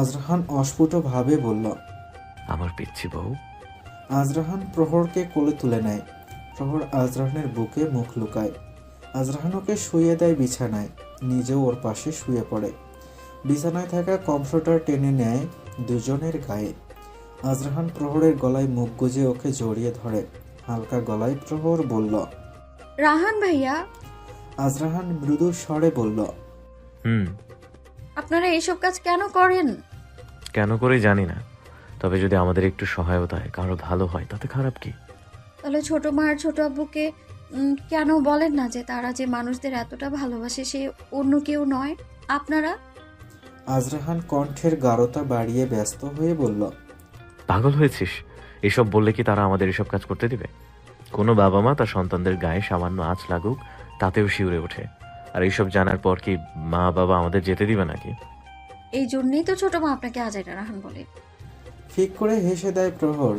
আজরাহান অস্ফুটভাবে বলল, আমার পিচ্ছি বউ। আজরাহান প্রহরকে কোলে তুলে নেয়। প্রহর আজরাহানের বুকে মুখ লুকায়। আজরাহান ওকে শুইয়ে দেয় বিছানায়, নিজেও ওর পাশে শুয়ে পড়ে। বিছানায় থাকা কমফোর্টার টেনে নেয় দুজনের গায়ে। আজরাহান প্রহরের গলায় মুখ গুজে ওকে জড়িয়ে ধরে। হালকা গলায় প্রহর বলল, রাহান ভাইয়া, আজরাহান মৃদু স্বরে বলল, হুম। আপনারা এসব কাজ কেন করেন? কেন করে জানি না, তবে যদি আমাদের একটু সহায়তায় কারো ভালো হয় তাতে খারাপ কি? তাহলে ছোট মা আর ছোট আব্বুকে কেন বলেন না যে তারা যে মানুষদের এতটা ভালোবাসে সে অন্য কেউ নয়, আপনারা? আজরাহান কণ্ঠের গাঢ়তা বাড়িয়ে ব্যস্ত হয়ে বলল, পাগল হয়েছিস? এসব বললে কি তারা আমাদের এসব কাজ করতে দিবে? কোনো বাবা মা তার সন্তানদের গায়ে সামান্য আঁচ লাগুক তাতেও শিউরে ওঠে। আর এইসব জানার পর কি মা বাবা আমাদের যেতে দিবে নাকি? এই জন্যই তো ছোট মা আপনাকে আজাইরা রাহান বলে। ফিক করে হেসে দেয় প্রহর।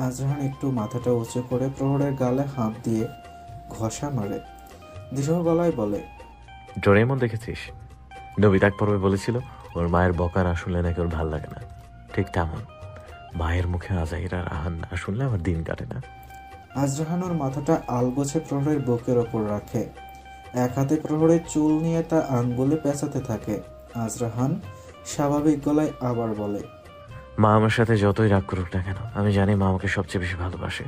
আজরাহান একটু মাথাটা উঁচু করে প্রহরের গালে হাত দিয়ে ঘষা মারে। দৃঢ় গলায় বলে, ডোরেমন দেখেছিস? নবিতা এক পর্বে বলেছিল ওর মায়ের বকা না শুনলে নাকি ওর ভাল লাগে না। ঠিক তেমন, মায়ের মুখে আজাইরা রাহান না শুনলে আমার দিন কাটে না। আজরাহান ওর মাথাটা আলগোছে প্রহরের বুকের ওপর রাখে। এক হাতে প্রহরের চুল নিয়ে তা আঙ্গুলে পেঁচাতে থাকে। আজরাহান স্বাভাবিক গলায় আবার বলে, মা আমার সাথে যতই রাগ করুক না কেন, আমি জানি মা আমাকে সবচেয়ে বেশি ভালোবাসে।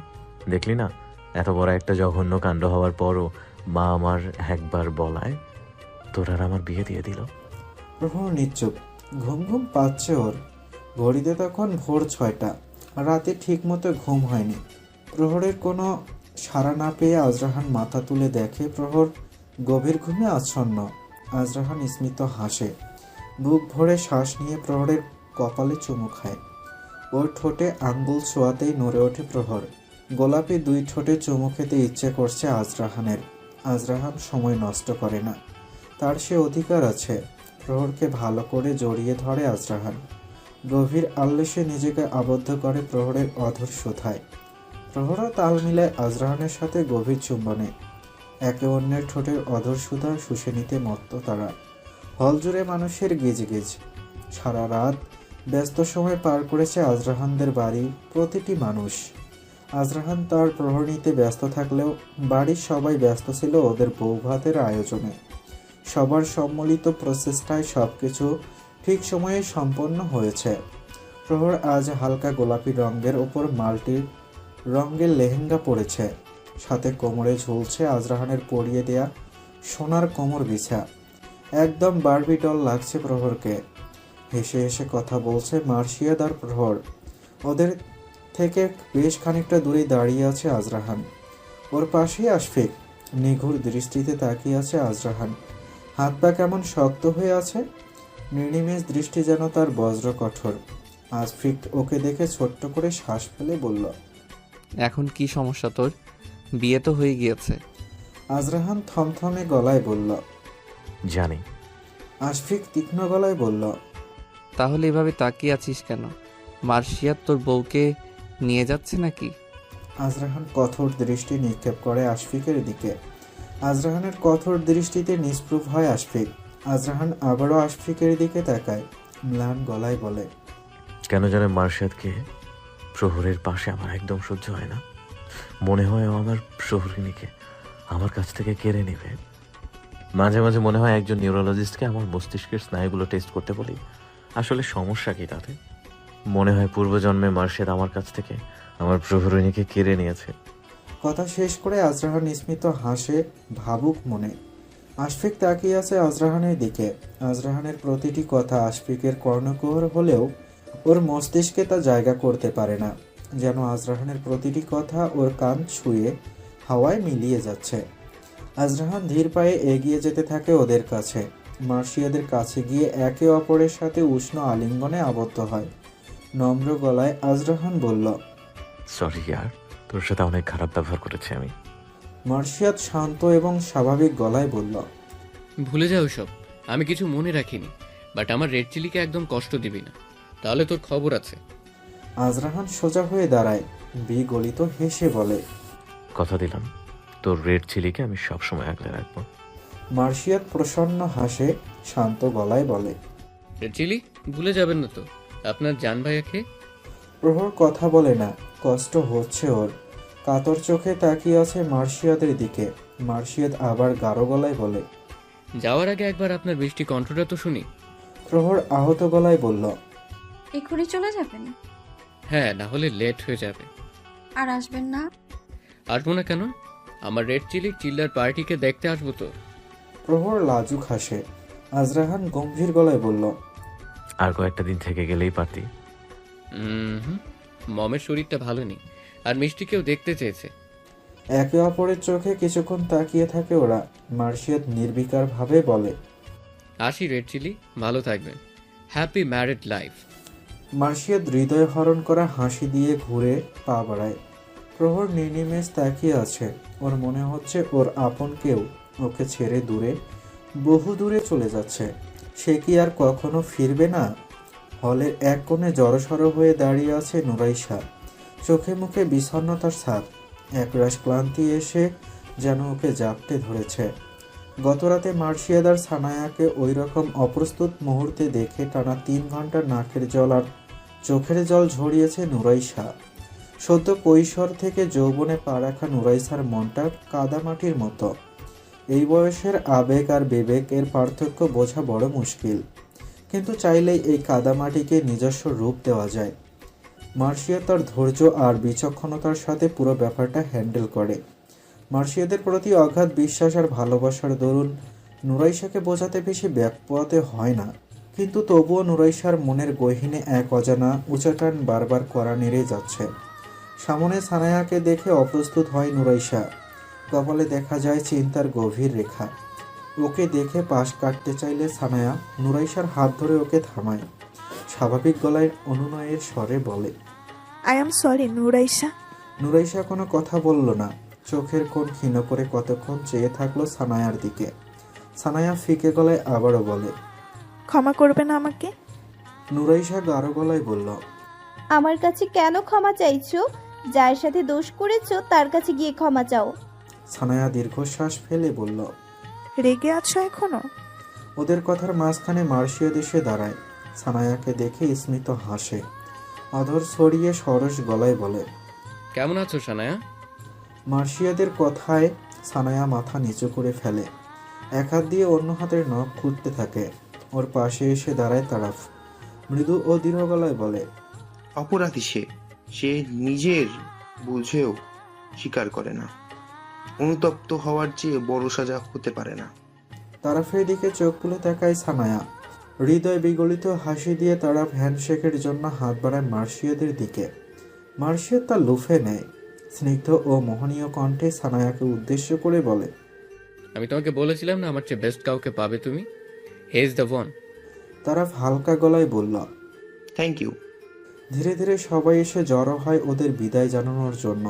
দেখলি না, এত বড় একটা জঘন্য কাণ্ড হওয়ার পরও মা আমার একবার বলায় তোর আর আমার বিয়ে দিয়ে দিল। প্রহর নিশ্চুপ। ঘুম ঘুম পাচ্ছে ওর। ঘড়িতে তখন ভোর 6টা। রাতে ঠিকমতো ঘুম হয়নি। প্রহরের কোনো সাড়া না পেয়ে আজরাহান মাথা তুলে দেখে প্রহর গভীর ঘুমে আচ্ছন্ন। আজরাহান স্মিত হাসে। বুক ভরে শ্বাস নিয়ে প্রহরের কপালে চুমু খায়। ওর ঠোঁটে আঙ্গুল ছোঁয়াতেই নড়ে ওঠে প্রহর। গোলাপি দুই ঠোঁটে চুমু খেতে ইচ্ছে করছে আজরাহানের। আজরাহান সময় নষ্ট করে না। তার সে অধিকার আছে। প্রহরকে ভালো করে জড়িয়ে ধরে আজরাহান। গভীর আল্লেসে নিজেকে আবদ্ধ করে প্রহরের অধর সুধায়। প্রহরও তাল মিলায় আজরাহানের সাথে গভীর চুম্বনে। একে অন্যের ঠোঁটের অধর সুধা শুষে নিতে মত্ত তারা। হল জুড়ে মানুষের গিজগিজ। সারা রাত ব্যস্ত সময় পার করেছে আজরাহানদের বাড়ি প্রতিটি মানুষ। আজরাহান তার প্রহর নিতে ব্যস্ত থাকলেও বাড়ির সবাই ব্যস্ত ছিল ওদের বৌভাতের আয়োজনে। সবার সম্মিলিত প্রচেষ্টায় সবকিছু ঠিক সময়ে সম্পন্ন হয়েছে। প্রহর আজ হালকা গোলাপি রঙের ওপর মাল্টি রঙের লেহেঙ্গা পরেছে। সাথে কোমরে ঝুলছে আজরাহানের পরিয়ে দেয়া সোনার কোমর বিছা। একদম বারবি ডল লাগছে প্রহরকে। হেসে হেসে কথা বলছে মার্শিয়াদ আর প্রহর। ওদের থেকে বেশ খানিকটা দূরে দাঁড়িয়ে আছে আজরাহান। ওর পাশেই আশফিক। নিঘুর দৃষ্টিতে তাকিয়ে আছে আজরাহান। হাত পা কেমন শক্ত হয়ে আছে। নির্নিমেষ দৃষ্টি যেন তার বজ্র কঠোর। আশফিক ওকে দেখে ছোট্ট করে শ্বাস ফেলে বলল, এখন কি সমস্যা তোর? বিয়ে তো হয়ে গিয়েছে। আজরাহান থমথমে গলায় বলল, জানি। আশফিক তীক্ষ্ণ গলায় বলল, তাহলে এভাবে তাকিয়ে আছিস কেন? মার্শিয়াত তোর বউকে নিয়ে যাচ্ছে নাকি? আজরাহান কঠোর দৃষ্টি নিক্ষেপ করে আশফিকের দিকে। আজরাহানের কঠোর দৃষ্টিতে নিষ্প্রভ হয় আশফিক। আজরাহান আবারও আশফিকের দিকে তাকায়। ম্লান গলায় বলে, কেন জানে মার্শাদকে প্রহরের পাশে আমার একদম সহ্য হয় না। মনে হয় ও আমার প্রহরিনীকে আমার কাছ থেকে কেড়ে নেবে। মাঝে মাঝে মনে হয় একজন নিউরোলজিস্টকে আমার মস্তিষ্কের স্নায়ুগুলো টেস্ট করতে বলি। আসলে সমস্যা কি তাতে? মনে হয় পূর্বজন্মে মার্শাদ আমার কাছ থেকে আমার প্রহরিনীকে কেড়ে নিয়েছে। কথা শেষ করে আজরাহান স্মিত হাসে ভাবুক মনে। আশফিক তাকিয়ে আছে আজরাহানের দিকে। আজরাহানের প্রতিটি কথা আশফিকের কর্ণকুহর হলেও ওর মস্তিষ্কে তা জায়গা করতে পারে না। যেন আজরাহানের প্রতিটি কথা ওর কান ছুঁয়ে হাওয়ায় মিলিয়ে যাচ্ছে। আজরাহান ধীর পায়ে এগিয়ে যেতে থাকে ওদের কাছে। মার্শিয়াদের কাছে গিয়ে একে অপরের সাথে উষ্ণ আলিঙ্গনে আবদ্ধ হয়। নম্র গলায় আজরাহান বলল, সরি ইয়ার, তোর সাথে অনেক খারাপ ব্যবহার করেছি আমি। মার্শিয়াদ শান্ত এবং স্বাভাবিক গলায় বলল, ভুলে যাও সব, আমি কিছু মনে রাখিনি। বাট আমার রেড চিলিকে একদম কষ্ট দিবি না, তাহলে তোর খবর আছে। আজরাহান সোজা হয়ে দাঁড়ায়। বিগলিত হেসে বলে, কথা দিলাম তোর রেড চিলিকে আমি সবসময় আগলে রাখবো। মার্শিয়াদ প্রসন্ন হাসে, শান্ত গলায় বলে, রেড চিলি, ভুলে যাবেন না তো আপনার জান ভাইয়াকে। প্রহর কথা বলে না, কষ্ট হচ্ছে ওর। কাতর চোখে তাকিয়ে আছে মার্শিয়াদের দিকে। মার্শিয়াদ আবার গাঢ় গলায় বলে, যাওয়ার আগে একবার আপনার বৃষ্টি কণ্ঠটা তো শুনি। প্রহর আহত গলায় বলল, এক্ষুনি চলে যাবেন? হ্যাঁ, না হলে লেট হয়ে যাবে। আর আসবেন না? আসবো না কেন? আমার রেড চিলির চিল্লার পার্টিকে দেখতে আসবো তো। প্রহর লাজুক হাসে। আজরাহান গম্ভীর গলায় বলল, আর কয়েকটা দিন থেকে গেলেই পারতি। হুম, মমের শরীরটা ভালো নেই, আর মিষ্টিকেও দেখতে চেয়েছে। একে অপরের চোখে কিছুক্ষণ তাকিয়ে থাকে ওরা। মার্শিয়াদ নির্বিকার ভাবে বলে, আসি রেড চিলি, ভালো থাকবেন। Happy married life. মার্শিয়াদ হৃদয় হরণ করা হাসি দিয়ে ঘুরে পা বাড়ায়। প্রহর নির্নিমেষ তাকিয়ে আছে। ওর মনে হচ্ছে ওর আপন কেউ ওকে ছেড়ে দূরে, বহু দূরে চলে যাচ্ছে। সে কি আর কখনো ফিরবে না? হলের এক কোণে জড়সড় হয়ে দাঁড়িয়ে আছে নুরাইশা। চোখে মুখে বিষণ্ণতার ছাপ। একরাশ ক্লান্তি এসে যেন ওকে জাপটে ধরেছে। গতরাতে মার্শিয়াদ আর সানায়াকে ওই রকম অপ্রস্তুত মুহূর্তে দেখে টানা 3 ঘন্টা নাকের জল আর চোখের জল ঝরিয়েছে নুরাইশা। সদ্য কৈশোর থেকে যৌবনে পা রাখা নুরাইশার মনটা কাদামাটির মতো। এই বয়সের আবেগ আর বিবেকের পার্থক্য বোঝা বড় মুশকিল, কিন্তু চাইলেই এই কাদামাটিকে নিজস্ব রূপ দেওয়া যায়। মার্শিয়া তার ধৈর্য আর বিচক্ষণতার সাথে পুরো ব্যাপারটা হ্যান্ডেল করে। মার্শিয়াদের প্রতি অগাধ বিশ্বাস আর ভালোবাসার দরুন নুরাইশাকে বোঝাতে বেশি ব্যাক পোয়াতে হয় না। কিন্তু তবুও নুরাইশার মনের গহীনে এক অজানা উচাটান বারবার করা নেড়ে যাচ্ছে। সামনে সানায়াকে দেখে অপ্রস্তুত হয় নুরাইশা। কপালে দেখা যায় চিন্তার গভীর রেখা। ওকে দেখে পাশ কাটতে চাইলে সানায়া নুরাইশার হাত ধরে ওকে থামায়। স্বাভাবিক গলায় অনুনয়ের স্বরে বলে, আই এম সরি নুরাইশা। নুরাইশা কোনো কথা বলল না। চোখের কোণ ক্ষীণ করে কতক্ষণ চেয়ে থাকলো সানায়ার দিকে। সানায়া ফিকে গলায় আবারও বলে, ক্ষমা করবে না আমাকে? নুরাইশা গাঢ় গলায় বলল, আমার কাছে কেন ক্ষমা চাইছো? যার সাথে দোষ করেছো তার কাছে গিয়ে ক্ষমা চাও। সানায়া দীর্ঘশ্বাস ফেলে বলল। রেগে আছো এখনো? ওদের কথার মাঝখানে মার্শিয়াদ এসে দাঁড়ায়। সানায়াকে দেখে স্মিত হাসে। অধর ছড়িয়ে সরস গলায় বলে, কেমন আছো সানায়া? মার্শিয়াদের কথায় সানায়া মাথা নিচু করে ফেলে। এক হাত দিয়ে অন্য হাতের নখ খুঁড়তে থাকে। ওর পাশে এসে দাঁড়ায় তারাফ। মৃদু ও দৃঢ় গলায় বলে, অপরাধী সে, সে নিজের বুঝেও স্বীকার করে না। অনুতপ্ত হওয়ার চেয়ে বড় সাজা হতে পারে না। তারাফের দিকে চোখ তুলে তাকায় সানায়া। হৃদয় বিগলিত হাসি দিয়ে তারাফ হ্যান্ডশেকের জন্য হাত বাড়ায় মার্শিয়াদের দিকে। মার্শিয়াদ তা লুফে নেয়। স্নিগ্ধ ও মোহনীয় কণ্ঠে সানায়াকে উদ্দেশ্য করে বলে, আমি তোমাকে বলেছিলাম না আমার চেয়ে বেস্ট কাউকে পাবে তুমি। He is the one. Taraf হালকা গলায় বলল। Thank you. ধীরে ধীরে সবাই এসে জড়ো হয় ওদের বিদায় জানানোর জন্য।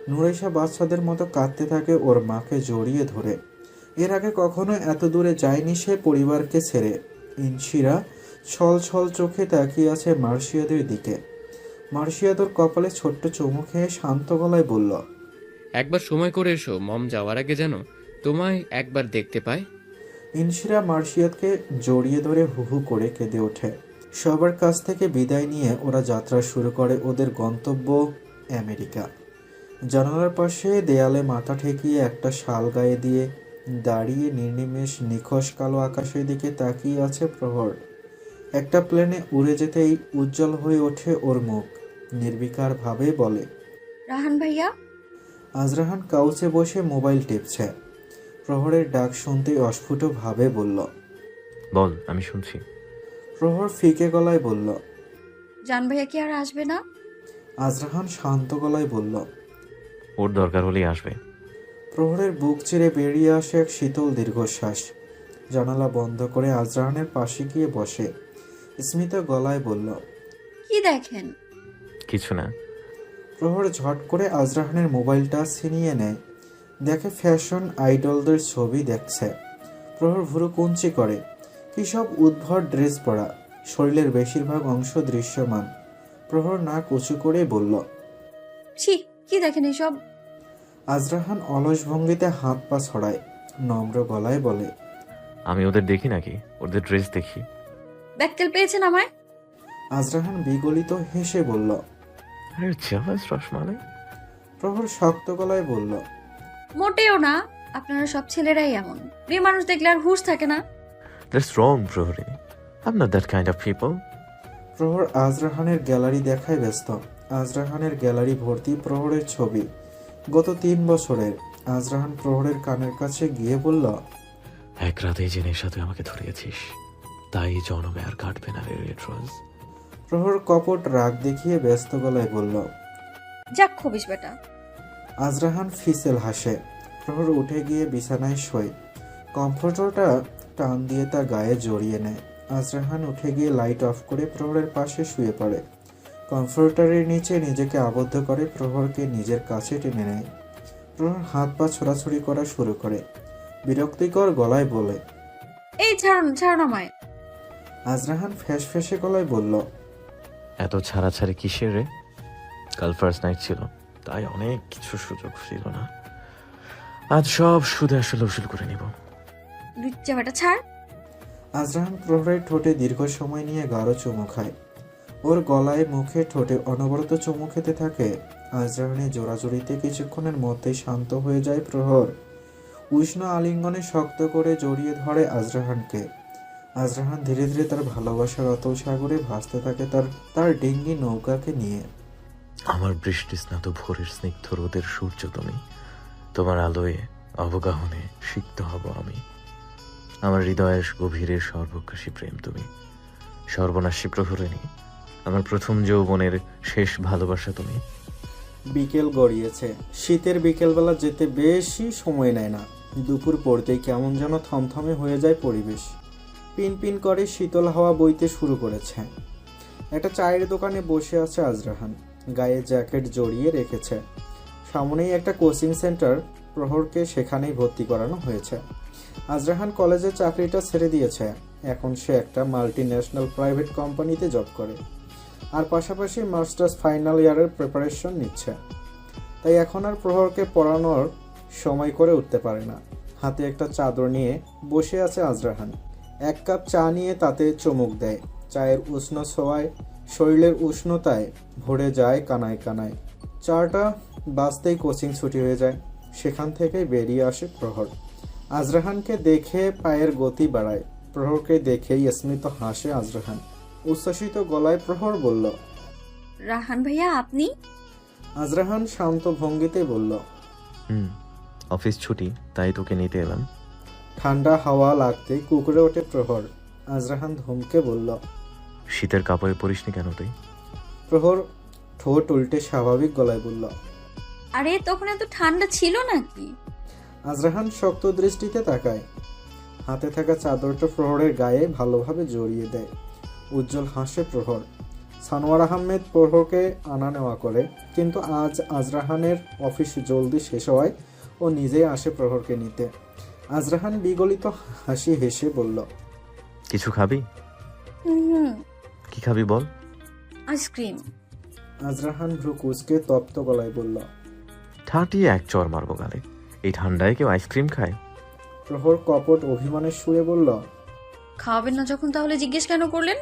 নুরাইশা বাচ্চাদের মতো কাঁদতে থাকে ওর মাকে জড়িয়ে ধরে। এর আগে কখনো এত দূরে যায়নি সে পরিবারকে ছেড়ে। ইনশিরা ছল ছল চোখে তাকিয়ে আছে মার্শিয়াদের দিকে। মার্শিয়াদ ওর কপালে ছোট্ট চুমু খেয়ে শান্ত গলায় বলল, একবার সময় করে এসো, মম যাওয়ার আগে যেন তোমায় একবার দেখতে পায়। ইনশিরা মার্শিয়াদকে জড়িয়ে ধরে হু হু করে কেঁদে ওঠে। সবার কাছ থেকে বিদায় নিয়ে ওরা যাত্রা শুরু করে ওদের গন্তব্য আমেরিকা। জানালার পাশে দেয়ালে মাথা ঠেকিয়ে একটা শাল গায়ে দিয়ে দাঁড়িয়ে নির্নিমেষ নিখোশ কালো আকাশের দিকে তাকিয়ে আছে প্রহর। একটা প্লেনে উড়ে যেতেই উজ্জ্বল হয়ে ওঠে ওর মুখ। নির্বিকার ভাবে বলে, রাহান ভাইয়া। আজরাহান কাউচে বসে মোবাইল টিপছে। প্রহরের ডাক শুনতেই অস্ফুট ভাবে বলল, বল, আমি শুনছি। প্রহর ফিকে গলায় বলল, জান ভাইয়া কি আর আসবে না? আজরাহান শান্ত গলায় বলল, ওর দরকার হলেই আসবে। প্রহরের বুক চিরে বেরিয়ে আসে এক শীতল দীর্ঘশ্বাস। জানালা বন্ধ করে আজরাহানের পাশে গিয়ে বসে। স্মিত গলায় বলল, কি দেখেন? কিছু না। প্রহর ঝট করে আজরাহানের মোবাইলটা ছিনিয়ে নেয়। দেখে ফ্যাশন আইডলদের ছবি দেখছে। প্রহর ভুরু কুঞ্চি করে। কি সব উদ্ভট ড্রেস পরা, শরীরের বেশিরভাগ অংশ দৃশ্যমান। প্রহর নাক উঁচু করে বলল, ছি, কি দেখেন এসব? আজরাহান অলস ভঙ্গিতে হাত পা ছড়ায়। নম্র গলায় বলে, আমি ওদের দেখি নাকি? ওদের ড্রেস দেখি। ব্যাকটেল পেয়েছেন আমায়? আজরাহান বিগলিত হেসে বলল। আরে জাভাস রসমালাই। প্রহর শক্ত গলায় বলল। মোটেও না, আপনারা সব ছেলেরাই এমন। মেয়ে মানুষ দেখলে আর হুঁশ থাকে না। That's wrong, প্রহরী। I'm not that kind of people. প্রহর আজরাহানের গ্যালারি দেখায় ব্যস্ত। আজরাহানের গ্যালারি ভর্তি প্রহরের ছবি, গত 3 বছরের। আজরাহান প্রহরের কানের কাছে গিয়ে বলল। এক রাতেই যে নেশাতে আমাকে ধরিয়েছিস, তাই জনমে আর কাটবে না রে রেড রোজ। প্রহর কপট রাগ দেখিয়ে ব্যস্ত গলায় বলল। যাক খবিস বেটা। আজরাহান ফিসেল হাসে। প্রহর উঠে গিয়ে বিছানায় শোয়। কমফোর্টারটা টান দিয়ে তার গায়ে জড়িয়ে নেয়। আজরাহান উঠে গিয়ে লাইট অফ করে প্রহরের পাশে শুয়ে পড়ে। কমফোর্টারের নিচে নিজেকে আবদ্ধ করে প্রহরকে নিজের কাছে টেনে নেয়। প্রহর হাত পা ছোড়াছুড়ি করা শুরু করে, বিরক্তিকর গলায় বলে। এই ছাড়ুন ছাড়ুন আমায়। আজরাহান ফ্যাঁসে গলায় বলল। এত ছাড়াছাড়ি কিসের রে? কাল ফার্স্ট নাইট ছিল, তাই অনেক কিছু সুযোগ ছিল না। আজ সব সুদে আসলে উসুল করে নিব। লুচ্চা বেটা ছাড়। আজরাহান প্রহরের ঠোঁটে দীর্ঘ সময় নিয়ে গাঢ় চুমু খায়। ওর গলায় মুখে ঠোঁটে অনবরত চুমু খেতে থাকে। আজরাহানের জোড়াজুড়িতে কিছুক্ষণের মধ্যেই শান্ত হয়ে যায় প্রহর। উষ্ণ আলিঙ্গনে শক্ত করে জড়িয়ে ধরে আজরাহানকে। আজরাহান ধীরে ধীরে তার ভালোবাসার অতল সাগরে ভাসতে থাকে তার ডিঙ্গি নৌকাকে নিয়ে। আমার বৃষ্টি স্নাত ভোরের স্নিগ্ধ রোদের সূর্য তুমি, তোমার আলোয় অবগাহনে সিক্ত হব আমি। আমার হৃদয়ের গভীরে সর্বকাশী প্রেম তুমি, সর্বনাশী প্রহরিণী, আমার প্রথম যৌবনের শেষ ভালোবাসা তুমি। বিকেল গড়িয়েছে। শীতের বিকেলবেলা যেতে বেশি সময় নেয় না। দুপুর পড়তেই কেমন যেন থমথমে হয়ে যায় পরিবেশ। পিন পিন করে শীতল হাওয়া বইতে শুরু করেছে। একটা চায়ের দোকানে বসে আছে আজরাহান, গায়ে জ্যাকেট জড়িয়ে রেখেছে। সামনেই একটা কোচিং সেন্টার, প্রহরকে সেখানেই ভর্তি করানো হয়েছে। আজরাহান কলেজের চাকরিটা ছেড়ে দিয়েছে। এখন সে একটা মাল্টি ন্যাশনাল প্রাইভেট কোম্পানিতে জব করে, আর পাশাপাশি মাস্টার্স ফাইনাল ইয়ারের প্রিপারেশন নিচ্ছে। তাই এখন আর প্রহরকে পড়ানোর সময় করে উঠতে পারে না। হাতে একটা চাদর নিয়ে বসে আছে আজরাহান। 1 কাপ চা নিয়ে তাতে চুমুক দেয়। চায়ের উষ্ণ ছোঁয়ায় শরীরের উষ্ণতায় ভরে যায় কানায় কানায়। চাটা বাজতেই কোচিং ছুটি হয়ে যায়। সেখান থেকে বেরিয়ে আসে প্রহর। আজরাহানকে দেখে পায়ের গতি বাড়ায়। প্রহরকে দেখেই স্মিত হাসে আজরাহান। উচ্ছ্বসিত গলায় প্রহর বলল। রাহান ভাইয়া আপনি? আজরাহান শান্ত ভঙ্গিতে বলল। অফিস ছুটি, তাই তোকে নিতে এলাম। ঠান্ডা হাওয়া লাগতেই কুকুরে ওঠে প্রহর। আজরাহান ধমকে বলল। শীতের কাপড়ে পরিসনি কেন তুই? প্রহর ঠোঁট উল্টে স্বাভাবিক গলায় বলল। আরে তখন এত ঠান্ডা ছিল নাকি? আজরাহান শক্ত দৃষ্টিতে তাকায়। হাতে থাকা চাদরটা প্রহরের গায়ে ভালোভাবে জড়িয়ে দেয়। উজ্জ্বল হাসে প্রহর। সানোয়ার আহমেদ প্রহরকে আনা নেওয়া করে, কিন্তু আজ আজরাহানের অফিস জলদি শেষ হওয়ায় ও নিজেই আসে প্রহরকে নিতে। আজরাহান বিগলিত হাসি হেসে বলল। কিছু খাবি? হুম, কি খাবি বল। আইসক্রিম। আজরাহান ভ্রু কুঁচকে তপ্ত গলায় বলল। ঠাটিয়ে এক চর মারবো গালে। এই ঠান্ডায় কেউ আইসক্রিম খায়? প্রহর কপট অভিমানের সুরে বলল। খাওয়াবেন না যখন তাহলে জিজ্ঞেস কেন করলেন?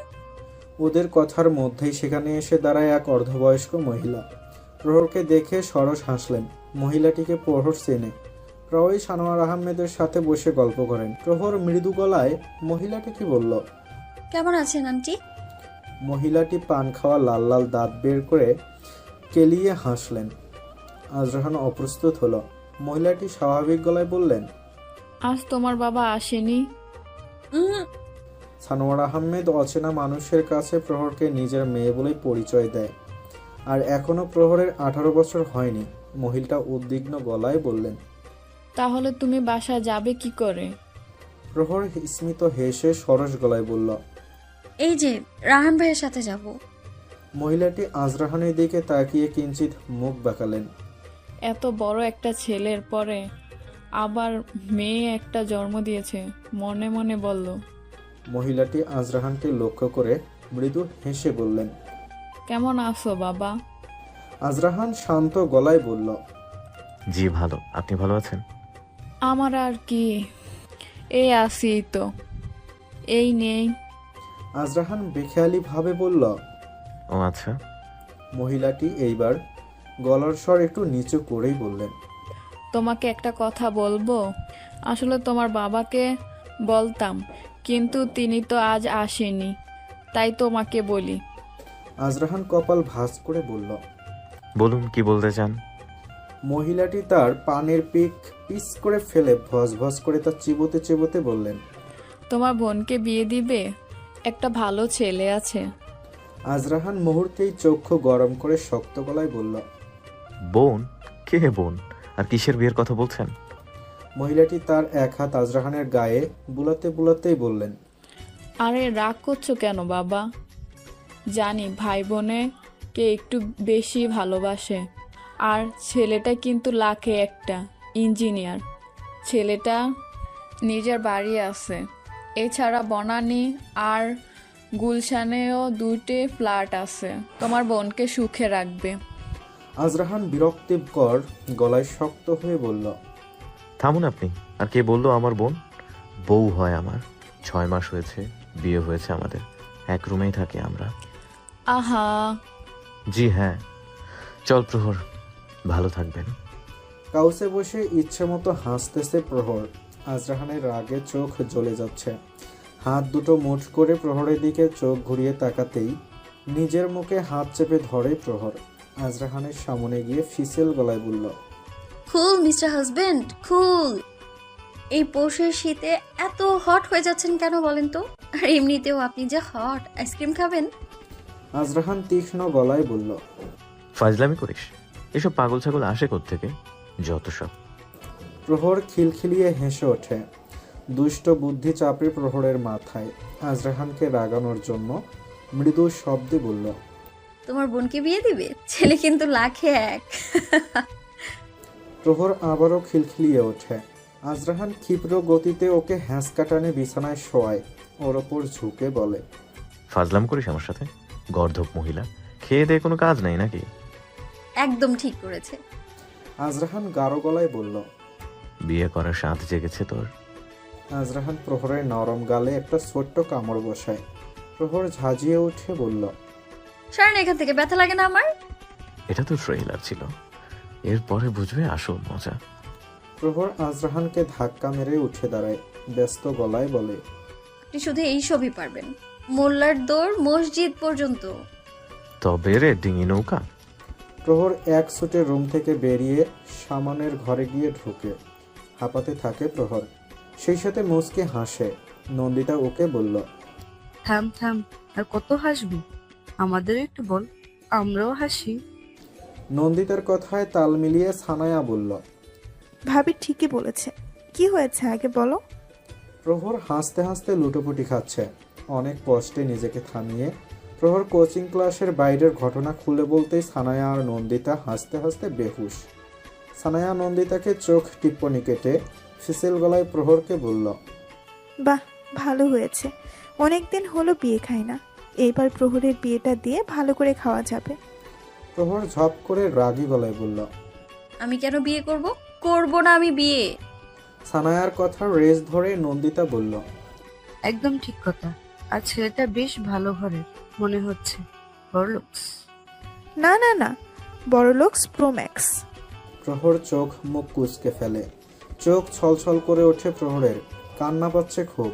ওদের কথার মধ্যেই সেখানে এসে দাঁড়ায় এক অর্ধবয়স্ক মহিলা। প্রহরকে দেখে সরস হাসলেন। মহিলাটিকে প্রহর চেনে। প্রায়ই সানোয়ার আহমেদের সাথে বসে গল্প করেন। প্রহর মৃদু গলায় মহিলাটিকে বলল। কেমন আছেন আন্টি? মহিলাটি পান খাওয়া লাল লাল দাঁত বের করে কেলিয়ে হাসলেন। আজরাহান অপ্রস্তুত হলো। মহিলাটি স্বাভাবিক গলায় বললেন। আজ তোমার বাবা আসেনি? সানোয়ার আহমেদ অচেনা মানুষের কাছে প্রহরকে নিজের মেয়ে বলে পরিচয় দেয়। আর এখনো প্রহরের 18 বছর হয়নি। মহিলাটা উদ্বিগ্ন গলায় বললেন। তাহলে তুমি বাসা যাবে কি করে? প্রহর স্মিত হেসে সরস গলায় বলল। এই যে রাহান ভাইয়ের সাথে যাব। মহিলাটি আজরাহানের দিকে তাকিয়ে কিঞ্চিত মুখ বাঁকালেন। এত বড় একটা ছেলের পরে আবার মেয়ে একটা জন্ম দিয়েছে, মনে মনে বলল। মহিলাটি আজরাহানকে লক্ষ্য করে মৃদু হেসে বললেন। কেমন আছো বাবা? আজরাহান শান্ত গলায় বলল। জি ভালো, আপনি ভালো আছেন? আমার আর কি, এই আছি তো, এই নেই। আজরাহান বেখেয়ালি ভাবে বলল। ও আচ্ছা। মহিলাটি এইবার গলার স্বর একটু নিচু করেই বললেন। তোমাকে একটা কথা বলবো, আসলে তোমার বাবাকে বলতাম, কিন্তু তিনি তো আজ আসেনি, তাই তোমাকে বলি। আজরাহান কপাল ভাঁজ করে বলল। বলুন, কি বলতে চান? মহিলাটি তার পানের পিক পিস করে ফেলে ভস ভস করে তা চিবোতে চিবোতে বললেন। তোমার বোনকে বিয়ে দিবে, একটা ভালো ছেলে আছে। আজরাহান মুহূর্তেই চক্ষু গরম করে শক্ত গলায় বলল। বোন? কে বোন? আর কিসের বিয়ের কথা বলছেন? মহিলাটি তার এক হাত আজরাহানের গায়ে বুলাতে বুলাতেই বললেন। আরে রাগ করছো কেন বাবা? জানি ভাই বোনে কে একটু বেশি ভালোবাসে, আর ছেলেটা কিন্তু লাখে একটা ইঞ্জিনিয়ার। ছেলেটা নিজের বাড়ি আছে, এছাড়া বনানী আর গুলশানেও 2টি ফ্ল্যাট আছে। তোমার বোনকে সুখে রাখবে। আজরাহান বিরক্তিকর গলায় শক্ত হয়ে বলল। থামুন আপনি। আর কে বললো আমার বোন? বউ হয় আমার। 6 মাস হয়েছে বিয়ে হয়েছে আমাদের, এক রুমেই থাকি আমরা। আহা, জি হ্যাঁ। চল প্রহর, ভালো থাকবেন। কাউসে বসে ইচ্ছে মতো হাসতেছে প্রহর। আজরাহানের রাগে চোখ জ্বলে যাচ্ছে। হাত দুটো মুঠ করে প্রহরের দিকে চোখ ঘুরিয়ে তাকাতেই নিজের মুখে হাত চেপে ধরে প্রহর। আজরাহানের সামনে গিয়ে ফিসেল গলায় বলল। কুল মিস্টার হাজবেন্ড, কুল। এই পৌষের শীতে এত হট হয়ে যাচ্ছেন কেন বলেন তো? আর এমনিতেও আপনি যে হট, আইসক্রিম খাবেন? আজরাহান তীক্ষ্ণ গলায় বলল। ফাজলামি করিস? এসব পাগল ছাগল আসে কোত্থেকে? যত সব। প্রহর খিলখিলিয়ে হেসে ওঠে। দুষ্ট বুদ্ধি চাপে প্রহরের মাথায়। আজরাহানকে রাগানোর জন্য মৃদু শব্দে বলল। তোমার বোনকে বিয়ে দিবে? ছেলে কিন্তু লাখে এক। প্রহর আবারও খিলখিলিয়ে ওঠে। আজরাহান ক্ষিপ্র গতিতে ওকে হ্যাঁচকা টানে বিছানায় শোয়ায়। ওর ওপর ঝুঁকে বলে। ফাজলাম করিস আমার সাথে? গর্ধব মহিলা, খেয়ে দিয়ে কোনো কাজ নাই নাকি? একদম ঠিক করেছে। আজরাহান গাঢ় গলায় বলল। বিয়ে করার স্বাদ জেগেছে তোর? আজরাহান প্রহরের নরম গালে একটা ছোট্ট কামড় বসায়। প্রহর ঝাঁঝিয়ে উঠে বলল। সরেন এখান থেকে, ব্যথা লাগে না আমার? এটা তো ট্রেইলার ছিল, এরপরে বুঝবে আসল মজা। প্রহর আজরাহানকে ধাক্কা মেরে উঠে দাঁড়ায়। ব্যস্ত গলায় বলে। আপনি শুধু এই সবই পারবেন, মোল্লার দৌড় মসজিদ পর্যন্ত। তবে রে ডিঙি নৌকা। প্রহর এক ছুটে রুম থেকে বেরিয়ে সামানের ঘরে গিয়ে ঢুকে। হাঁপাতে থাকে প্রহর। সেই সাথে মুচকে হাসে। নন্দিতা ওকে বলল। থাম থাম, আর কত হাসবি? আমাদের একটু বল, আমরাও হাসি। নন্দিতার কথায় তাল মিলিয়ে সানায়া বলল। ভাবি ঠিকই বলেছে। কি হয়েছে আগে বলো। প্রহর হাসতে হাসতে লুটোপুটি খাচ্ছে। অনেক কষ্টে নিজেকে থামিয়ে প্রহর কোচিং ক্লাসের বাইরের ঘটনা খুলে বলতেই সানায়া আর নন্দিতা হাসতে হাসতে বেহুশ। সানায়া নন্দিতাকে চোখ টিপ্পনি কেটে ফিসেল গলায় প্রহরকে বলল। বাহ, ভালো হয়েছে। অনেকদিন হলো বিয়ে খাই না। এইবার প্রহরের বিয়েটা দিয়ে ভালো করে খাওয়া যাবে। প্রহর ঝপ করে রাগী গলায় বলল। আমি কেন বিয়ে করব? করব না আমি বিয়ে। সানায়ার কথা রেস ধরে নন্দিতা বলল। একদম ঠিক কথা। আর ছেলেটা বেশ ভালো ঘরের মনে হচ্ছে, বড়লোকস। না না না, বড়লোকস প্রো ম্যাক্স। প্রহর চোখ মুখ কুঁচকে ফেলে। চোখ ছলছল করে ওঠে প্রহরের। কান্না পাচ্ছে খুব।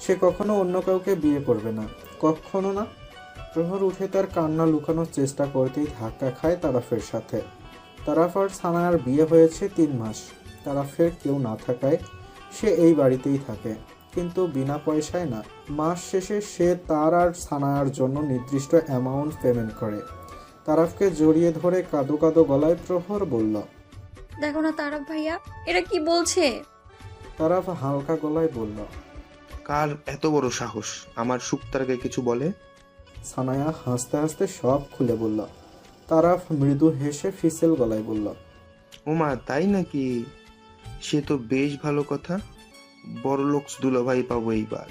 সে কখনো অন্য কাউকে বিয়ে করবে না, কখনো না। প্রহর উঠে তার কান্না লুকানোর চেষ্টা করতেই ধাক্কা খায় তারাফের সাথে। তারাফ আর সানায়ার বিয়ে হয়েছে 3 মাস। তারাফের কেউ না থাকায় সে এই বাড়িতেই থাকে, কিন্তু বিনা পয়সায় না। মাস শেষে সে তার আর সানায়ার জন্য নির্দিষ্ট অ্যামাউন্ট পেমেন্ট করে। তারাফকে জড়িয়ে ধরে কাঁদো কাঁদো গলায় প্রহর বলল। দেখো না তারাফ ভাইয়া, এরা কি বলছে? তারাফ হালকা গলায় বলল। কার এত বড় সাহস আমার সুক্তারকে কিছু বলে? সানায়া হাসতে হাসতে সব খুলে বলল। তারাফ মৃদু হেসে ফিসেল গলায় বলল। ওমা তাই নাকি? সে তো বেশ ভালো কথা। বড়লোকস দুলাভাই পাবো এইবার।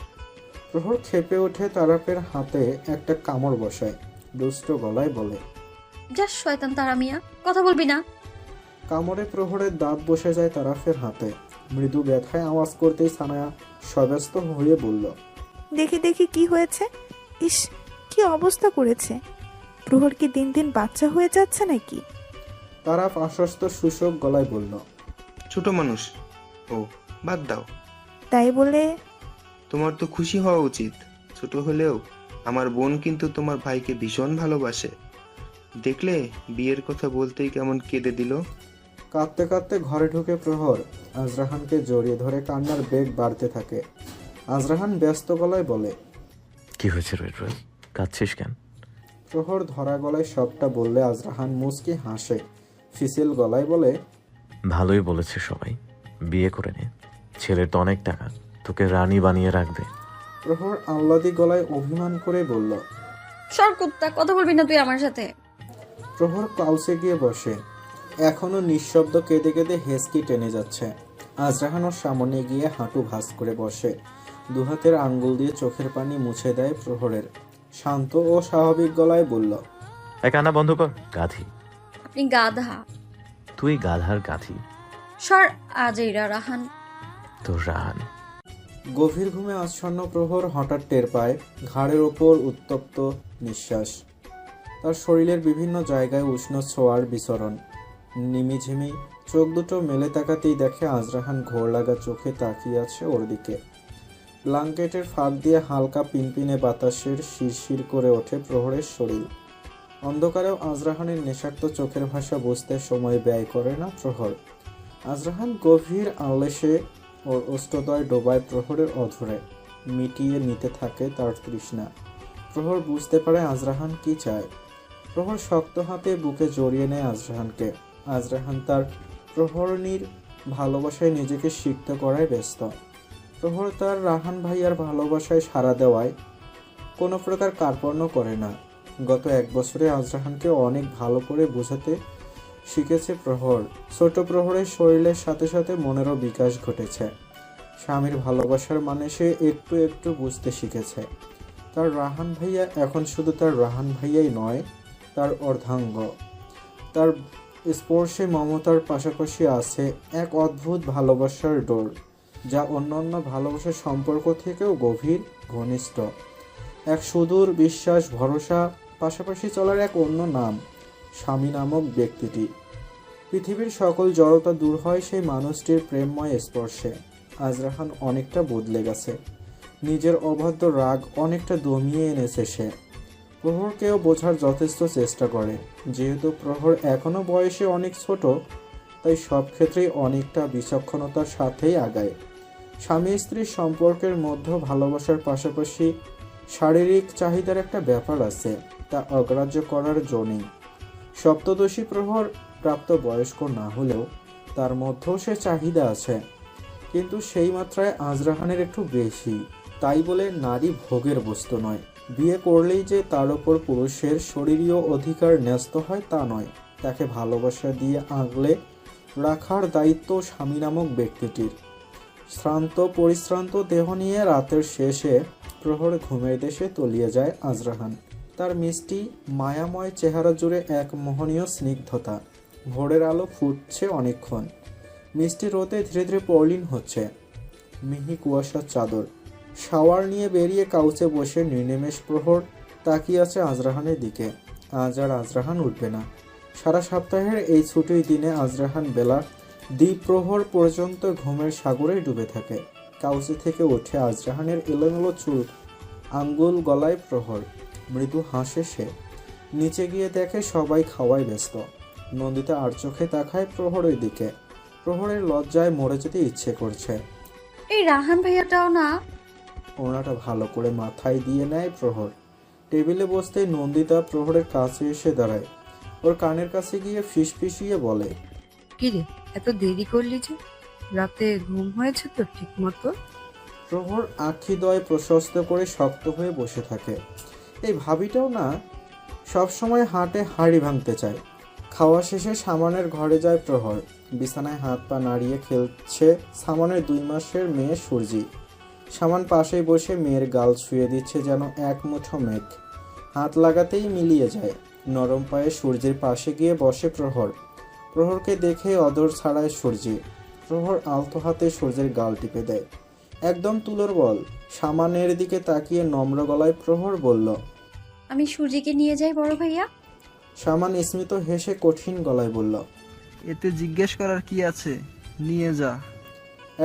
প্রহর ক্ষেপে ওঠে তারাফের হাতে একটা কামড় বসায়। দুষ্ট গলায় বলে। যা শয়তান তারা মিয়া, কথা বলবি না। কামড়ে প্রহরের দাঁত বসে যায় তারাফের হাতে। মৃদু ব্যথায় আওয়াজ করতেই সানায়া সব্যস্ত হয়ে বলল। দেখি দেখি কি হয়েছে। ইস, কি অবস্থা করেছে। প্রহর কি দিন দিন বাচ্চা হয়ে যাচ্ছে নাকি? তারা আশ্বস্ত সূচক গলায় বলল। ছোট মানুষ। ও, বাদ দাও। তাই বলে তোমার তো খুশি হওয়া উচিত। ছোট হলেও আমার বোন কিন্তু তোমার ভাইকে ভীষণ ভালোবাসে। দেখলে, বিয়ের কথা বলতেই কেমন কেঁদে দিল। কাঁদতে কাঁদতে ঘরে ঢুকে প্রহর আজরাহানকে জড়িয়ে ধরে কান্নার বেগ বাড়তে থাকে। আজরাহান ব্যস্ত গলায় বলে, কি হয়েছে রোয়েল, কাঁদছিস কেন? প্রহর ধরা গলায় সবটা বললে আজরাহান মুচকি হাসে, ফিসেল গলায় বলে, ভালোই বলেছে সবাই, বিয়ে করে নে। ছেলের তো অনেক টাকা, তোকে রানী বানিয়ে রাখবে। প্রহর আহ্লাদি গলায় অভিমান করে বলল। সর কুত্তা, কথা বলবি না তুই আমার সাথে। প্রহর কাউসে গিয়ে বসে, এখনো নিঃশব্দ কেঁদে কেঁদে হেসকি টেনে যাচ্ছে। আজরাহান ওর সামনে গিয়ে হাঁটু ভাঁজ করে বসে, দুহাতের আঙ্গুল দিয়ে চোখের পানি মুছে দেয় প্রহরের। শান্ত ও স্বাভাবিক গলায় বলল, কান্না বন্ধ কর, গাধি। আপনি গাধা। তুই গাধার গাধি। সর আজইরা রাহান। তোর রাহান। গভীর ঘুমে আচ্ছন্ন প্রহর হঠাৎ টের পায় ঘাড়ের ওপর উত্তপ্ত নিঃশ্বাস, তার শরীরের বিভিন্ন জায়গায় উষ্ণ ছোঁয়ার বিচরণ। নিমিঝিমি চোখ দুটো মেলে তাকাতেই দেখে আজরাহান ঘোর লাগা চোখে তাকিয়ে আছে ওর দিকে। ব্ল্যাঙ্কেটের ফাঁক দিয়ে হালকা পিনপিনে বাতাসের শিরশির করে ওঠে প্রহরের শরীর। অন্ধকারেও আজরাহানের নেশাক্ত চোখের ভাষা বুঝতে সময় ব্যয় করে না প্রহর। আজরাহান গভীর আলেসে ওর অষ্টদয় ডোবায় প্রহরের অধরে, মিটিয়ে নিতে থাকে তার তৃষ্ণা। প্রহর বুঝতে পারে আজরাহান কি চায়। প্রহর শক্ত হাতে বুকে জড়িয়ে নেয় আজরাহানকে। আজরাহান তার প্রহরণীর ভালোবাসায় নিজেকে সিক্ত করায় ব্যস্ত। প্রহর তার রাহান ভাইয়ার ভালোবাসায় সাড়া দেওয়ায় কোনো প্রকার কার্পণ্য করে না। গত 1 বছরে আজরাহানকে অনেক ভালো করে বোঝাতে শিখেছে প্রহর। ছোট প্রহরের শরীরের সাথে সাথে মনেরও বিকাশ ঘটেছে। স্বামীর ভালোবাসার মানে সে একটু একটু বুঝতে শিখেছে। তার রাহান ভাইয়া এখন শুধু তার রাহান ভাইয়াই নয়, তার অর্ধাঙ্গ। তার স্পর্শে মমতার পাশাপাশি আছে এক অদ্ভুত ভালোবাসার ডোর, যা অন্যান্য ভালোবাসার সম্পর্ক থেকেও গভীর, ঘনিষ্ঠ। এক সুদূর বিশ্বাস, ভরসা, পাশাপাশি চলার এক অন্য নাম, স্বামী নামক ব্যক্তিটি। পৃথিবীর সকল জড়তা দূর হয় সেই মানুষটির প্রেমময় স্পর্শে। আজরাহান অনেকটা বদলে গেছে, নিজের অবাধ্য রাগ অনেকটা দমিয়ে এনেছে সে। প্রহরকেও বোঝার যথেষ্ট চেষ্টা করে। যেহেতু প্রহর এখনও বয়সে অনেক ছোট, তাই সব ক্ষেত্রেই অনেকটা বিচক্ষণতার সাথেই আগায়। স্বামী স্ত্রীর সম্পর্কের মধ্যে ভালোবাসার পাশাপাশি শারীরিক চাহিদার একটা ব্যাপার আছে, তা অগ্রাহ্য করার জো নেই। সপ্তদশী প্রহর প্রাপ্ত বয়স্ক না হলেও তার মধ্যেও সে চাহিদা আছে, কিন্তু সেই মাত্রায় আজরাহানের একটু বেশি। তাই বলে নারী ভোগের বস্তু নয়। বিয়ে করলেই যে তার ওপর পুরুষের শরীরীয় অধিকার ন্যস্ত হয় তা নয়, তাকে ভালোবাসা দিয়ে আগলে রাখার দায়িত্ব স্বামী নামক ব্যক্তিটির। শ্রান্ত পরিশ্রান্ত দেহ নিয়ে রাতের শেষে প্রহর ঘুমের দেশে তলিয়ে যায় আজরাহান। তার মিষ্টি মায়াময় চেহারা জুড়ে এক মোহনীয় স্নিগ্ধতা। ভোরের আলো ফুটছে অনেকক্ষণ, মিষ্টি রোদে ধীরে ধীরে পরলীন হচ্ছে মিহি কুয়াশার চাদর। শাওয়ার নিয়ে বেরিয়ে কাউচে বসে নির্নিমেষ প্রহর তাকিয়ে আছে আজরাহানের দিকে। আজ আর আজরাহান উঠবে না। সারা সপ্তাহের এই ছুটির দিনে আজরাহান বেলা দ্বিপ্রহর পর্যন্ত ঘুমের সাগরেই ডুবে থাকে। কাউচে থেকে উঠে আজরাহানের এলোমেলো চুল আঙ্গুল গলায় প্রহর। মৃদু হাসে সে। নিচে গিয়ে দেখে সবাই খাওয়ায় ব্যস্ত। নন্দিতা আর চোখে তাকায় প্রহরের দিকে। প্রহরের লজ্জায় মরে যেতে ইচ্ছে করছে। এই রাহান ভাইয়াটাও না। ওনাটা ভালো করে মাথায় দিয়ে নেয় প্রহর। টেবিলে বসতেই নন্দিতা প্রহরের কাছে এসে দাঁড়ায়। ওর কানের কাছে গিয়ে ফিসফিসিয়ে বলে, কিরে, এত দেরি করলি যে? রাতে ঘুম হয়েছে তো ঠিক মতো? প্রহর আখিদ্বয় প্রশস্ত করে শক্ত হয়ে বসে থাকে। এই ভাবিটাও না সবসময় হাটে হাঁড়ি ভাঙতে চায়। খাওয়া শেষে সামানের ঘরে যায় প্রহর। বিছানায় হাত পা নাড়িয়ে খেলছে সামানের 2 মাসের মেয়ে সূর্যি। সামান পাশেই বসে মেয়ের গাল ছুঁয়ে দিচ্ছে যেন এক মুঠো মেঘ। হাত লাগাতেই মিলিয়ে যায়। নরম পায়ে সূর্যের পাশে গিয়ে বসে প্রহর। প্রহরকে দেখে অদর ছাড়ায় সূর্যি। প্রহর আলতো হাতে সূর্যের গাল টিপে দেয়। একদম তুলোর বল। সামানের দিকে তাকিয়ে নম্র গলায় প্রহর বলল। আমি সূর্যকে নিয়ে যাই বড় ভাইয়া। সামান স্মিত হেসে কঠিন গলায় বলল। এতে জিজ্ঞেস করার কি আছে, নিয়ে যা।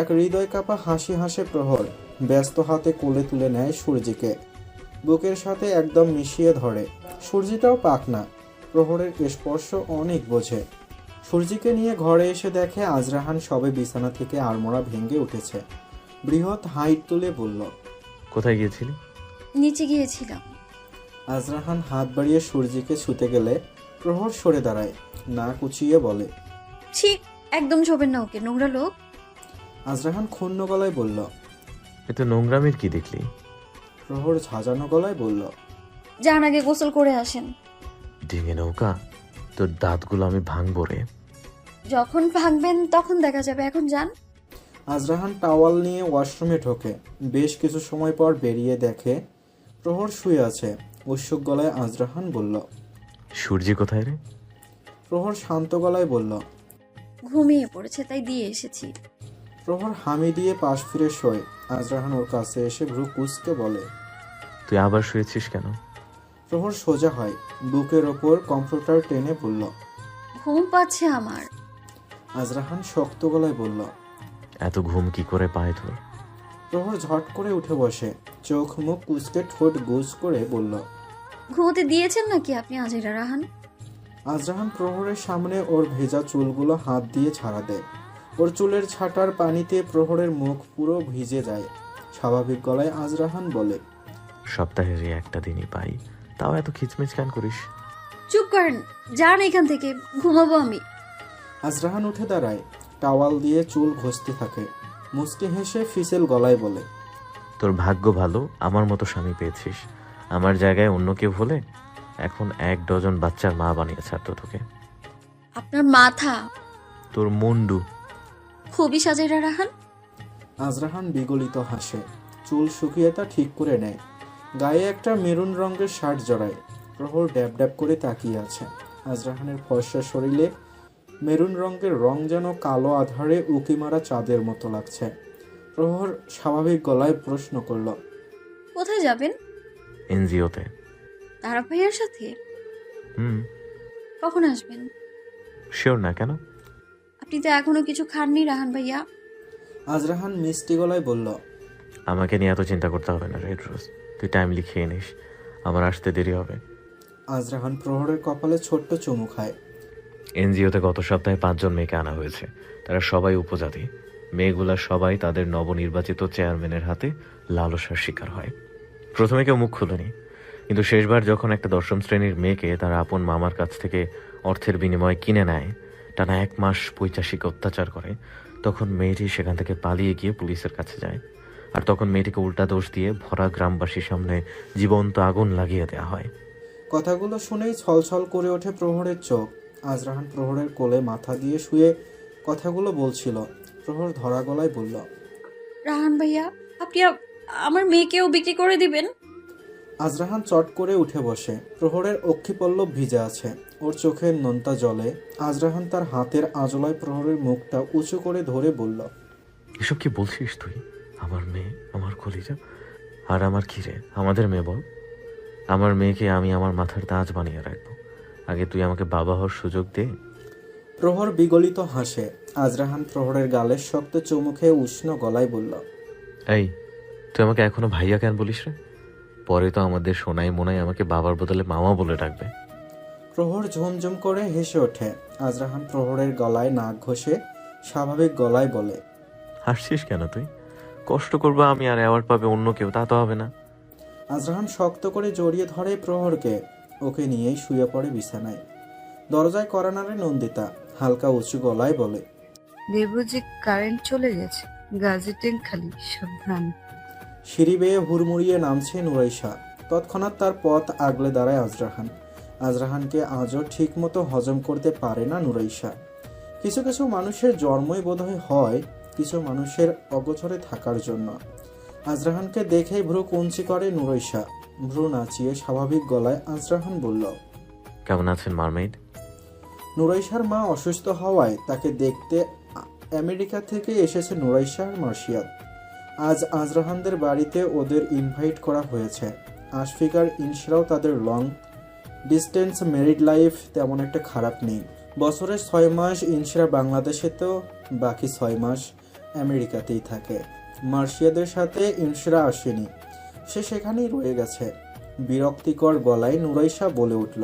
এক হৃদয় কাঁপা হাসি হাসে প্রহর। ব্যস্ত হাতে কোলে তুলে নেয় সূর্যিকে, বুকের সাথে একদম মিশিয়ে ধরে। সূর্যিটাও পাক না, প্রহরের স্পর্শ অনেক বোঝে। সূর্যিকে নিয়ে ঘরে এসে দেখে আজরাহান সবে বিছানা থেকে আড়মোড়া ভেঙে উঠেছে। বৃহৎ হাইট তুলে বলল। কোথায় গিয়েছিলি? নিচে গিয়েছিলাম। আজরাহান হাত বাড়িয়ে সূর্যিকে ছুতে গেলে প্রহর সরে দাঁড়ায়, না কুচিয়ে বলে। ঠিক একদম ছোবেন না ওকে, নোংরা লোক। আজরাহান ক্ষুণ্ণ গলায় বলল। এতে নোংরামির কি দেখলি? প্রহর ঝাঁঝানো গলায় বলল। যান আগে গোসল করে আসেন। ডিঙে নৌকা, তোর দাঁতগুলো আমি ভাঙবো রে। যখন ভাঙবেন তখন দেখা যাবে, এখন যান। আজরাহান টাওয়াল নিয়ে ওয়াশরুমে ঢোকে। বেশ কিছু সময় পর বেরিয়ে দেখে প্রহর শুয়ে আছে। উৎসুক গলায় আজরাহান বলল। সূর্যি কোথায় রে? প্রহর শান্ত গলায় বলল। ঘুমিয়ে পড়েছে, তাই দিয়ে এসেছি। প্রহর হামি দিয়ে পাশ ফিরে শোয়। আজরাহান ওর কাছে এসে ভ্রু কুঁচকে বলে। তুই আবার শুয়েছিস কেন? প্রহর সোজা হয়, বুকের ওপর কম্পিউটার টেনে বলল। ঘুম পাচ্ছে আমার। আজরাহান শক্ত গলায় বলল। এত ঘুম কি করে পায় তোর? প্রহর ঝট করে উঠে বসে, চোখ মুখ কুঁচকে ঠোঁট গুজ করে বলল। ঘুমোতে দিয়েছেন নাকি আপনি আজিরা রাহান? আজরাহান প্রহরের সামনে ওর ভেজা চুলগুলো হাত দিয়ে ছাড়া দেয়। ওর চুলের ছাটার পানিতে প্রহরের মুখ পুরো ভিজে যায়। স্বাভাবিক গলায় আজরাহান বলে। সপ্তাহের এই একটা দিনই পাই, তাও এত খিচমিচ কেন করিস? চুপ করেন, যান এখান থেকে, ঘুমাবো আমি। আজরাহান উঠে দাঁড়ায়, টাওয়াল দিয়ে চুল ঘষতে থাকে। মুচকি হেসে ফিসেল গলায় বলে। তোর ভাগ্য ভালো আমার মতো স্বামী পেয়েছিস। আমার জায়গায় অন্য কেউ হলে এখন 1 ডজন বাচ্চার মা বানিয়ে ছাড়তো তোকে। আপনার মাথা। তোর মুন্ডু। খুবই সাজাইরা রাহান। আজরাহান বিগলিত হাসে, চুল শুকিয়ে তা ঠিক করে নেয়। গায়ে একটা মেরুন রঙের শার্ট জড়ায়। প্রহর ড্যাব ড্যাব করে তাকিয়ে আছে। আজরাহানের ফর্সা শরীরে মেরুন রঙের রং যেন কালো আধারে উকি মারা চাঁদের মতো লাগছে। প্রহর স্বাভাবিক গলায় প্রশ্ন করল। কোথায় যাবেন? এনজিওতে। তারা ভাইয়ার সাথে? কখন আসবেন? শিওর না, কেন? আপনি তো এখনো কিছু খাননি রাহান ভাইয়া। আজরাহান মিষ্টি গলায় বলল। আমাকে নিয়ে এত চিন্তা করতে হবে না রেড রোজ, তুই টাইমলি খেয়ে নিস, আমার আসতে দেরি হবে। আজরাহান প্রহরের কপালে ছোট্ট চুমু খায়। এনজিওতে গত সপ্তাহে 5 জন মেয়েকে আনা হয়েছে। তারা সবাই উপজাতি। মেয়েগুলা সবাই তাদের নবনির্বাচিত চেয়ারম্যানের হাতে লালসার শিকার হয়। প্রথমে কেউ মুখ খুলেনি, কিন্তু শেষবার যখন একটা 10ম শ্রেণীর মেয়েকে তার আপন মামার কাছ থেকে অর্থের বিনিময়ে কিনে নেয়, টানা 1 মাস পৈশাচিক অত্যাচার করে, তখন মেয়েটি সেখান থেকে পালিয়ে গিয়ে পুলিশের কাছে যায়। আর তখন মেয়েটিকে উল্টা দোষ দিয়ে ভরা গ্রামবাসীর সামনে জীবন্ত আগুন লাগিয়ে দেওয়া হয়। কথাগুলো শুনেই ছলছল করে ওঠে প্রহরের চোখ। আজরাহান প্রহরের কোলে মাথা দিয়ে শুয়ে কথাগুলো বলছিল। প্রহর ধরা গলায় বলল। রাহান ভাইয়া, আপনি আমার মেয়েকেও বিক্রি করে দিবেন? আজরাহান চট করে উঠে বসে। প্রহরের অক্ষিপল্লব ভিজে আছে, ওর চোখের নোনতা জলে। আজরাহান তার হাতের আজলায় প্রহরের মুখটা উঁচু করে ধরে বলল। এসব কি বলছিস তুই? আমার মেয়ে, আমার কলিজা, আর আমার খিরে, আমাদের মেয়ে বল। আমার মেয়েকে আমি আমার মাথার তাজ বানিয়ে রাখবো। আগে তুই আমাকে বাবা হওয়ার সুযোগ দে। প্রহর বিগলিত হাসে। আজরাহান প্রহরের গালে শক্ত চুমু খেয়ে উষ্ণ গলায় বলল। এই, তুই আমাকে এখনো ভাইয়া কেন বলিস রে? পরে তো আমাদের সোনাই মোনাই আমাকে বাবার বদলে মামা বলে ডাকবে। প্রহর ঝুমঝুম করে হেসে ওঠে। আজরাহান প্রহরের গলায় নাক ঘষে স্বাভাবিক গলায় বলে। হাসছিস কেন তুই? কষ্ট করবো আমি আর অ্যাওয়ার্ড পাবে অন্য কেউ, তা তো হবে না। আজরাহান শক্ত করে জড়িয়ে ধরে প্রহরকে। ওকে নিয়েই শুয়ে পড়ে বিছানায়। দরজায় কড়া নাড়ে নন্দিতা, হালকা উঁচু গলায় বলে। দেবু যে কারেন্ট চলে গেছে, গাজেটেন খালি, সাবধান। সিঁড়ি বেয়ে হুড়মুড়িয়ে নামছে নুরাইশা। তৎক্ষণাৎ তার পথ আগলে দাঁড়ায় আজরাহান। আজরাহানকে আজও ঠিক মতো হজম করতে পারে না নুরাইশা। কিছু কিছু মানুষের জন্মই বোধহয় হয় কিছু মানুষের অগোচরে থাকার জন্য। আজরাহানকে দেখেই ভ্রু কুঞ্চি করে নুরাইশা। ভ্রু নাচিয়ে স্বাভাবিক গলায় আজরাহান বলল। কেমন আছেন মারমেইড? নুরাইশার মা অসুস্থ হওয়ায় তাকে দেখতে আমেরিকা থেকে এসেছে নুরাইশা আর মার্শিয়াত। আজ আজরাহানদের বাড়িতে ওদের ইনভাইট করা হয়েছে। আশফিক আর ইনশরাও তাদের লং ডিস্টেন্স ম্যারিড লাইফ তেমন একটা খারাপ নেই। বছরে 6 মাস ইনশরা বাংলাদেশে, তো বাকি 6 মাস আমেরিকাতেই থাকে। মার্শিয়াদের সাথে ইনশরা আসেনি, সে সেখানেই রয়ে গেছে। বিরক্তিকর গলায় নুরাইশা বলে উঠল,